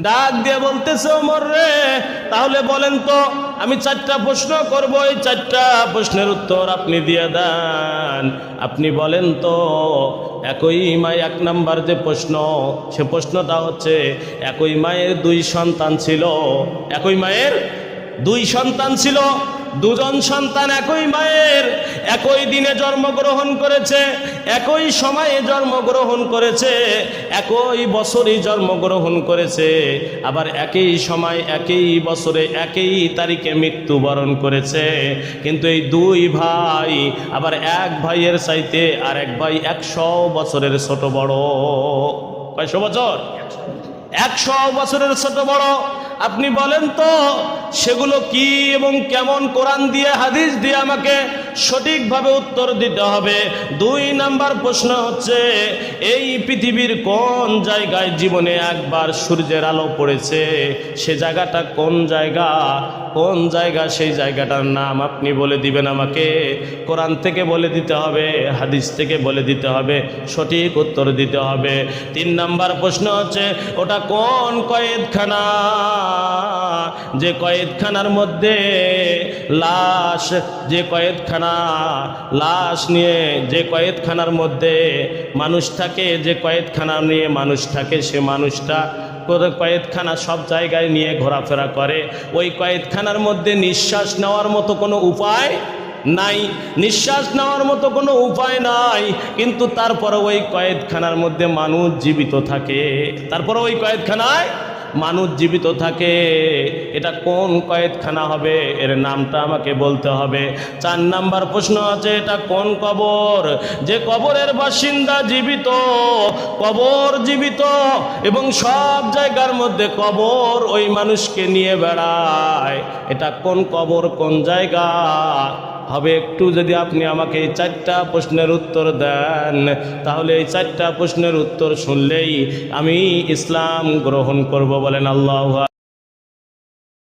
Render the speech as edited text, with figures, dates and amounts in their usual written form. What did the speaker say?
ডাক দিয়ে বলতেছে, ওমর রে, তাহলে বলেন তো, আমি 4টা প্রশ্ন করব, এই 4টা প্রশ্নের উত্তর আপনি দিয়ে দেন। আপনি বলেন তো, একই মায় 1 নাম্বার যে প্রশ্ন, সে প্রশ্নটা হচ্ছে, একই মায়ের 2 সন্তান ছিল, একই মায়ের 2 সন্তান ছিল, 2 জন সন্তান একই মায়ের একই দিনে জন্মগ্রহণ করেছে, একই সময়ে জন্মগ্রহণ করেছে, একই বছরই জন্মগ্রহণ করেছে, আবার একই সময় একই বছরে একই তারিখে মৃত্যুবরণ করেছে। কিন্তু এই 2 ভাই আবার এক ভাইয়ের চাইতে আর এক ভাই 100 বছরের ছোট বড়। কয়শো বছর? 100 বছরের ছোট বড়। আপনি বলেন তো সেগুলো কি এবং কেমন? কোরআন দিয়ে হাদিস দিয়ে আমাকে সঠিকভাবে উত্তর দিতে হবে। 2 নাম্বার প্রশ্ন হচ্ছে, এই পৃথিবীর কোন জায়গায় জীবনে একবার সূর্যের আলো পড়েছে? সে জায়গাটা কোন জায়গা? কোন জায়গা? সেই জায়গাটার নাম আপনি বলে দিবেন আমাকে। কোরআন থেকে বলে দিতে হবে, হাদিস থেকে বলে দিতে হবে, সঠিক উত্তর দিতে হবে। 3 নাম্বার প্রশ্ন হচ্ছে, ওটা কোন কয়েদখানা? যে কয়েদখানার মধ্যে লাশ, যে কয়েদখানা লাশ নিয়ে, যে কয়েদখানার মধ্যে মানুষ থাকে, যে কয়েদখানা নিয়ে মানুষ থাকে, সে মানুষটা কয়েদখানা সব জায়গায় নিয়ে ঘোরাফেরা করে। ওই কয়েদখানার মধ্যে নিঃশ্বাস নেওয়ার মতো কোনো উপায় নাই, নিঃশ্বাস নেওয়ার মতো কোনো উপায় নাই, কিন্তু তারপরে ওই কয়েদখানার মধ্যে মানুষ জীবিত থাকে, তারপরে ওই কয়েদখানায় মানুষ জীবিত থাকে। এটা কোন কয়েদখানা হবে? এর নামটা আমাকে বলতে হবে। 4 নাম্বার প্রশ্ন আছে, এটা কোন কবর? যে কবরের বাসিন্দা জীবিত, কবর জীবিত এবং সব জায়গার মধ্যে কবর ওই মানুষকে নিয়ে বেড়ায়। এটা কোন কবর, কোন জায়গা হবে? একটু যদি আপনি আমাকে এই 4টা প্রশ্নের উত্তর দেন, তাহলে এই 4টা প্রশ্নের উত্তর শুনলেই আমি ইসলাম গ্রহণ করব। বলেন আল্লাহু আকবার।